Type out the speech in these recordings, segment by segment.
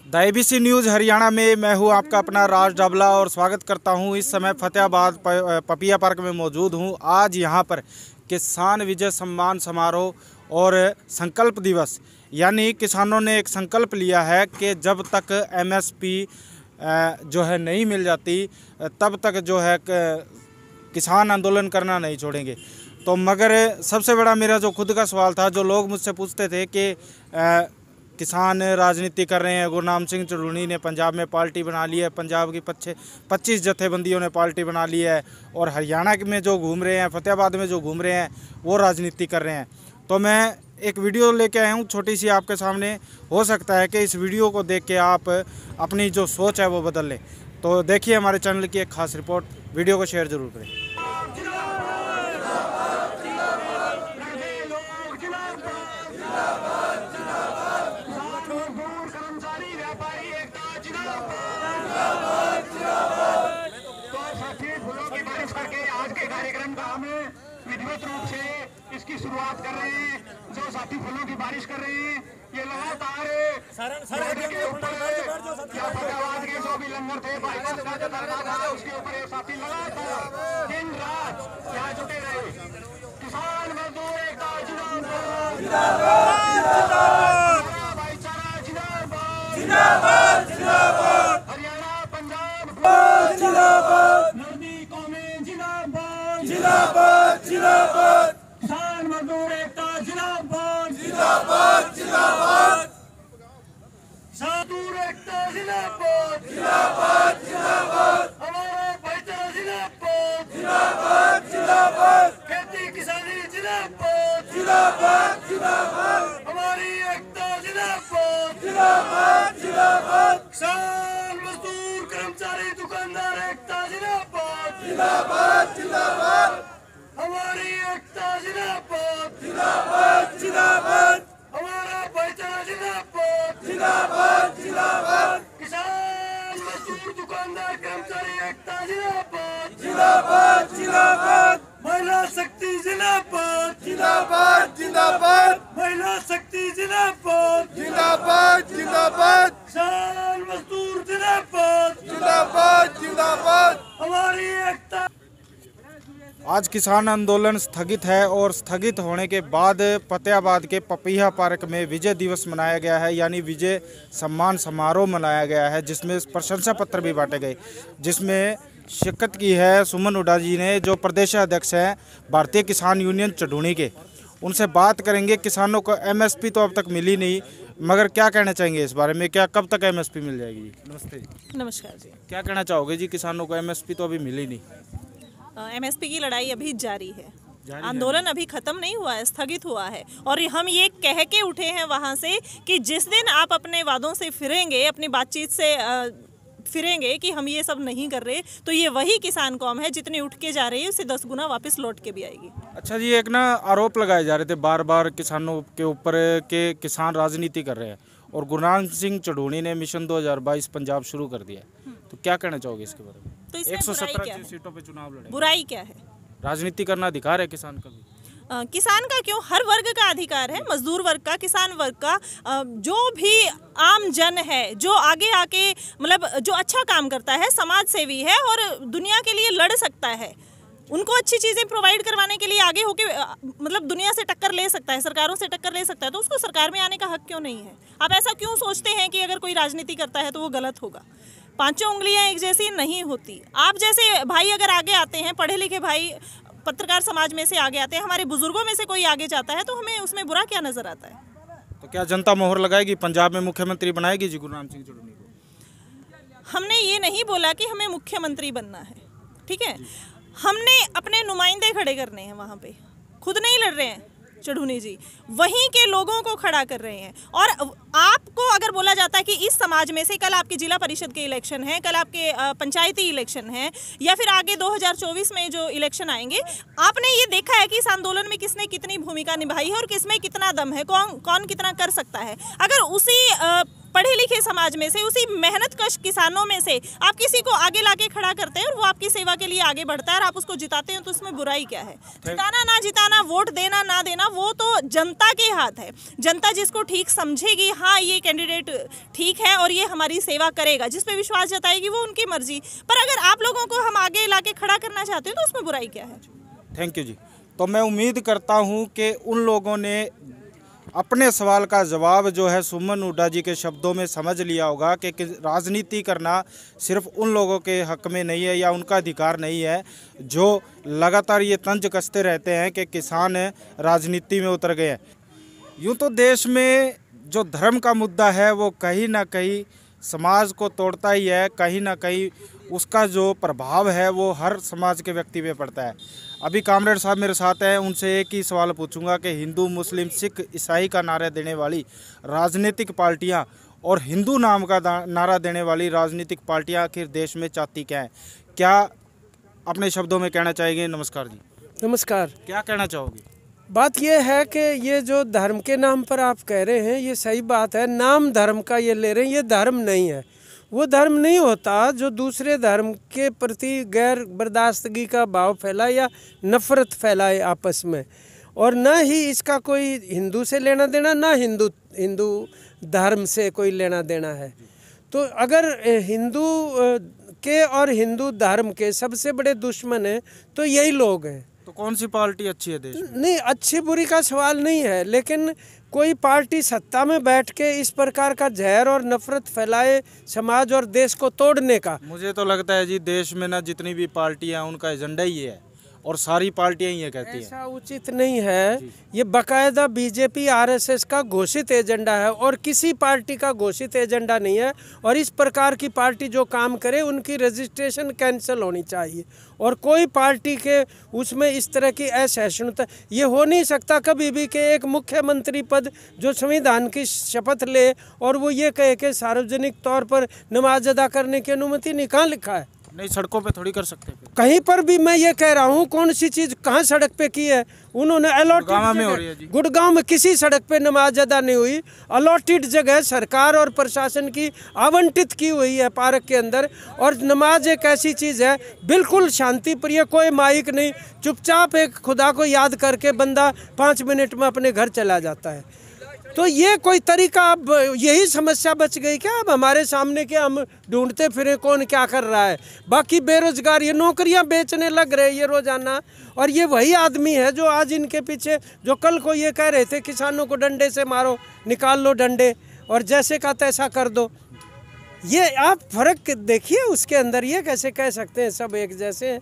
The ABC news Haryana में मैं हूं आपका अपना राज डाबला और स्वागत करता हूं। इस समय फतेहाबाद पपिया पार्क में मौजूद हूं। आज यहां पर किसान विजय सम्मान समारोह और संकल्प दिवस, यानी किसानों ने एक संकल्प लिया है कि जब तक एमएसपी जो है नहीं मिल जाती तब तक जो है किसान आंदोलन करना नहीं छोड़ेंगे। तो मगर सबसे बड़ा मेरा जो खुद का सवाल था, जो लोग मुझसे पूछते थे कि किसान राजनीति कर रहे हैं, गुरनाम सिंह चढ़ूनी ने पंजाब में पार्टी बना ली है, पंजाब की 25 जत्थेबंदियों ने पार्टी बना ली है और हरियाणा में जो घूम रहे हैं, फतेहाबाद में जो घूम रहे हैं वो राजनीति कर रहे हैं। तो मैं एक वीडियो लेके आया हूँ छोटी सी आपके सामने। हो सकता है कि इस वीडियो को देख के आप अपनी जो सोच है वो बदल लें। तो देखिए हमारे चैनल की एक खास रिपोर्ट, वीडियो को शेयर ज़रूर करें। आज के कार्यक्रम का हम विधिवत रूप से इसकी शुरुआत कर रहे हैं। जो साथी फूलों की बारिश कर रहे हैं, ये लगातार फतेहाबाद के जो भी लंगर थे, बाईपास का जो दरगाह था, उसके ऊपर ये साथी लगातार दिन रात यहाँ जुटे रहे। किसान मजदूर एकता जिंदाबाद, भाईचारा जिंदाबाद, हरियाणा पंजाब नदी कौमें जिंदाबाद, किसान मजदूर एकता जिंदाबाद, मजदूर एकता जिंदाबाद, हमारा भाईचारा जिंदाबाद, खेती किसानी जिंदाबाद, हमारी एकता जिंदाबाद, किसान मजदूर कर्मचारी दुकानदार एकता जिंदाबाद, हमारी एकता जिंदाबाद, हमारा भाईचारा जिंदाबाद, किसान मजदूर दुकानदार कर्मचारी एकता जिंदाबाद, महिला शक्ति जिंदाबाद, महिला शक्ति जिंदाबाद, किसान मजदूर जिंदाबाद, हमारी एकता। आज किसान आंदोलन स्थगित है और स्थगित होने के बाद फतेहाबाद के पपिया पार्क में विजय दिवस मनाया गया है, यानी विजय सम्मान समारोह मनाया गया है, जिसमें प्रशंसा पत्र भी बांटे गए, जिसमें शिरकत की है सुमन हुड्डा जी ने, जो प्रदेशाध्यक्ष हैं भारतीय किसान यूनियन चढ़ूनी के। उनसे बात करेंगे। किसानों को एमएसपी तो अब तक मिली नहीं, मगर क्या कहना चाहेंगे इस बारे में? क्या कब तक एमएसपी मिल जाएगी जी? नमस्ते जी। नमस्कार जी। क्या कहना चाहोगे जी? किसानों को एमएसपी तो अभी मिली नहीं। एमएसपी की लड़ाई अभी जारी है, आंदोलन अभी खत्म नहीं हुआ है, स्थगित हुआ है। और हम ये कह के उठे हैं वहाँ से कि जिस दिन आप अपने वादों से फिरेंगे, अपनी बातचीत से फिरेंगे कि हम ये सब नहीं कर रहे, तो ये वही किसान कौम है जितनी उठ के जा रही है उससे 10 गुना वापस लौट के भी आएगी। अच्छा जी, एक ना आरोप लगाए जा रहे थे बार बार किसानों के ऊपर के किसान राजनीति कर रहे हैं, और गुरनाम सिंह चढ़ूनी ने मिशन 2022 पंजाब शुरू कर दिया। तो क्या कहना चाहोगे इसके बारे में? तो इसमें 117 सीटों पे चुनाव लड़े, बुराई क्या है? राजनीति करना अधिकार है किसान का भी। किसान का क्यों, हर वर्ग का अधिकार है, मजदूर वर्ग का, किसान वर्ग का, जो भी आम जन है, जो आगे आके मतलब जो अच्छा काम करता है, समाज सेवी है और दुनिया के लिए लड़ सकता है, उनको अच्छी चीज़ें प्रोवाइड करवाने के लिए आगे होके मतलब दुनिया से टक्कर ले सकता है, सरकारों से टक्कर ले सकता है, तो उसको सरकार में आने का हक क्यों नहीं है? आप ऐसा क्यों सोचते हैं कि अगर कोई राजनीति करता है तो वो गलत होगा? पांचों उंगलियां एक जैसी नहीं होती। आप जैसे भाई अगर आगे आते हैं, पढ़े लिखे भाई पत्रकार समाज में से आगे आते हैं, हमारे बुजुर्गों में से कोई आगे जाता है, तो हमें उसमें बुरा क्या नजर आता है? तो क्या जनता मोहर लगाएगी, पंजाब में मुख्यमंत्री बनाएगी जी गुरनाम सिंह चढ़ूनी को? हमने ये नहीं बोला कि हमें मुख्यमंत्री बनना है, ठीक है? हमने अपने नुमाइंदे खड़े करने हैं वहाँ पे, खुद नहीं लड़ रहे हैं चढ़ूनी जी, वहीं के लोगों को खड़ा कर रहे हैं। और आपको अगर बोला जाता है कि इस समाज में से कल आपके जिला परिषद के इलेक्शन हैं, कल आपके पंचायती इलेक्शन हैं, या फिर आगे 2024 में जो इलेक्शन आएंगे, आपने ये देखा है कि इस आंदोलन में किसने कितनी भूमिका निभाई है और किसमें कितना दम है, कौन कितना कर सकता है। अगर उसी पढ़े लिखे समाज में से, उसी मेहनतकश किसानों में से आप किसी को आगे लाके खड़ा करते हैं और वो आपकी सेवा के लिए आगे बढ़ता है और आप उसको जिताते हैं, तो उसमें बुराई क्या है? जिताना ना जिताना, वोट देना ना देना, वो तो जनता के हाथ है। जनता जिसको ठीक समझेगी, हाँ ये कैंडिडेट ठीक है और ये हमारी सेवा करेगा, जिस पे विश्वास जताएगी, वो उनकी मर्जी। पर अगर आप लोगों को हम आगे लाके खड़ा करना चाहते हैं तो उसमें बुराई क्या है? थैंक यू जी। तो मैं उम्मीद करता हूं कि उन लोगों ने अपने सवाल का जवाब जो है सुमन हुड्डा जी के शब्दों में समझ लिया होगा कि राजनीति करना सिर्फ उन लोगों के हक में नहीं है या उनका अधिकार नहीं है जो लगातार ये तंज कसते रहते हैं कि किसान राजनीति में उतर गए हैं। यूँ तो देश में जो धर्म का मुद्दा है वो कहीं ना कहीं समाज को तोड़ता ही है, कहीं ना कहीं उसका जो प्रभाव है वो हर समाज के व्यक्ति पे पड़ता है। अभी कामरेड साहब मेरे साथ हैं, उनसे एक ही सवाल पूछूंगा कि हिंदू, मुस्लिम, सिख, ईसाई का नारा देने वाली राजनीतिक पार्टियां और हिंदू नाम का नारा देने वाली राजनीतिक पार्टियां आखिर देश में चाहती क्या है? क्या अपने शब्दों में कहना चाहेंगे? नमस्कार जी। नमस्कार। क्या कहना चाहोगे? बात ये है कि ये जो धर्म के नाम पर आप कह रहे हैं ये सही बात है, नाम धर्म का ये ले रहे हैं, ये धर्म नहीं है। वो धर्म नहीं होता जो दूसरे धर्म के प्रति गैर बर्दाश्तगी का भाव फैलाए या नफरत फैलाए आपस में, और न ही इसका कोई हिंदू से लेना देना, ना हिंदू धर्म से कोई लेना देना है। तो अगर हिंदू के और हिंदू धर्म के सबसे बड़े दुश्मन हैं तो यही लोग हैं। तो कौन सी पार्टी अच्छी है देश में? नहीं, अच्छी बुरी का सवाल नहीं है, लेकिन कोई पार्टी सत्ता में बैठ के इस प्रकार का जहर और नफरत फैलाए समाज और देश को तोड़ने का। मुझे तो लगता है जी देश में ना जितनी भी पार्टियां हैं उनका एजेंडा ही है और सारी पार्टियां ये कहती हैं। ऐसा उचित नहीं है। ये बाकायदा बीजेपी आरएसएस का घोषित एजेंडा है और किसी पार्टी का घोषित एजेंडा नहीं है। और इस प्रकार की पार्टी जो काम करे उनकी रजिस्ट्रेशन कैंसिल होनी चाहिए और कोई पार्टी के उसमें इस तरह की असहिष्णुता ये हो नहीं सकता कभी भी कि एक मुख्यमंत्री पद जो संविधान की शपथ ले और वो ये कहे कि सार्वजनिक तौर पर नमाज अदा करने की अनुमति नहीं। कहाँ लिखा है? नहीं, सड़कों पे थोड़ी कर सकते हैं। कहीं पर भी मैं ये कह रहा हूँ, कौन सी चीज़ कहाँ सड़क पे की है? उन्होंने अलॉटेड गुड़गांव में किसी सड़क पे नमाज अदा नहीं हुई। अलॉटेड जगह सरकार और प्रशासन की आवंटित की हुई है पार्क के अंदर। और नमाज एक ऐसी चीज़ है बिल्कुल शांति प्रिय, कोई माइक नहीं, चुपचाप एक खुदा को याद करके बंदा 5 मिनट में अपने घर चला जाता है। तो ये कोई तरीका, अब यही समस्या बच गई क्या? अब हमारे सामने क्या हम ढूंढते फिरे कौन क्या कर रहा है? बाकी बेरोजगार ये नौकरियां बेचने लग रहे ये रोजाना। और ये वही आदमी है जो आज इनके पीछे, जो कल को ये कह रहे थे किसानों को डंडे से मारो, निकाल लो डंडे और जैसे का तैसा कर दो। ये आप फर्क देखिए उसके अंदर। ये कैसे कह सकते हैं सब एक जैसे हैं?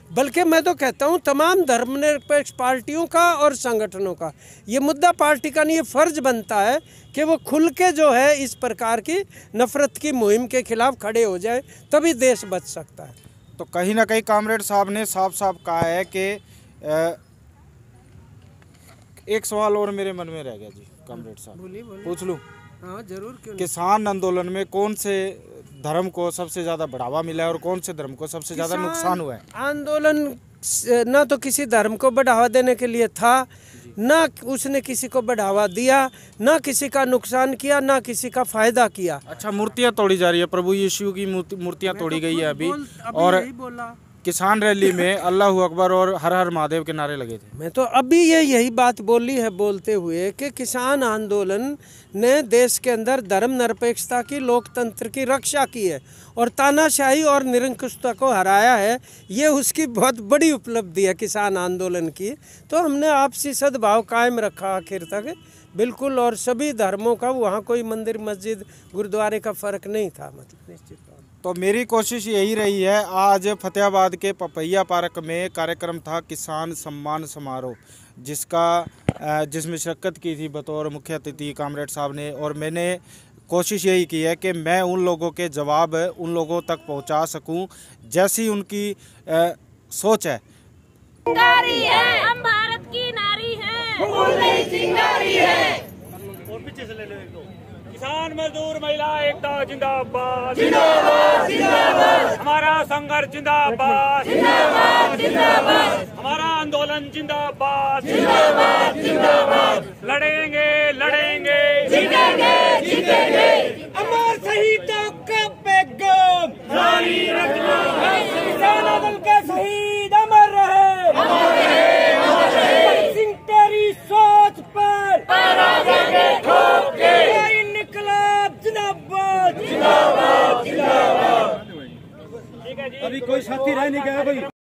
बल्कि मैं तो कहता हूँ तमाम धर्मनिरपेक्ष पार्टियों का और संगठनों का ये मुद्दा पार्टी का नहीं, ये फर्ज बनता है कि वो खुल के जो है इस प्रकार की नफरत की मुहिम के खिलाफ खड़े हो जाए, तभी देश बच सकता है। तो कहीं ना कहीं कामरेड साहब ने साफ साफ कहा है कि एक सवाल और मेरे मन में रह गया जी। कामरेड साहब पूछ लूँ? हाँ जरूर। क्यों? किसान आंदोलन में कौन से धर्म को सबसे ज़्यादा बढ़ावा मिला है और कौन से धर्म को सबसे ज़्यादा नुकसान हुआ है? आंदोलन ना तो किसी धर्म को बढ़ावा देने के लिए था, ना उसने किसी को बढ़ावा दिया, ना किसी का नुकसान किया, ना किसी का फायदा किया। अच्छा, मूर्तियां तोड़ी जा रही है, प्रभु यीशु की मूर्तियां तोड़ी गई है अभी और किसान रैली में अल्लाह अकबर और हर हर महादेव के नारे लगे थे। मैं तो अभी यही बात बोली है बोलते हुए कि किसान आंदोलन ने देश के अंदर धर्म निरपेक्षता की, लोकतंत्र की रक्षा की है और तानाशाही और निरंकुशता को हराया है। ये उसकी बहुत बड़ी उपलब्धि है किसान आंदोलन की। तो हमने आपसी सद्भाव कायम रखा आखिर तक बिल्कुल, और सभी धर्मों का, वहाँ कोई मंदिर मस्जिद गुरुद्वारे का फ़र्क नहीं था। मतलब निश्चित तो मेरी कोशिश यही रही है। आज फतेहाबाद के पपैया पार्क में कार्यक्रम था किसान सम्मान समारोह, जिसमें शिरकत की थी बतौर मुख्य अतिथि कामरेड साहब ने, और मैंने कोशिश यही की है कि मैं उन लोगों के जवाब उन लोगों तक पहुंचा सकूं जैसी उनकी सोच है। चिंगारी है, हम भारत की नारी हैं, फूल नहीं चिंगारी है। और पीछे से ले लो एक दो। किसान मजदूर महिला एकता जिंदाबाद, जिंदाबाद जिंदाबाद। हमारा संघर्ष जिंदाबाद, जिंदाबाद जिंदाबाद। हमारा आंदोलन जिंदाबाद, जिंदाबाद जिंदाबाद। लड़ेंगे लड़ेंगे जीतेंगे जीतेंगे। शहीदों का पैगाम जारी रखना है। किसान दल के शहीद अमर रहे, सिंह तेरी सोच पर इनकलाब जिंदाबाद जिंदाबाद जिंदाबाद। अभी कोई साथी रह नहीं गया भाई।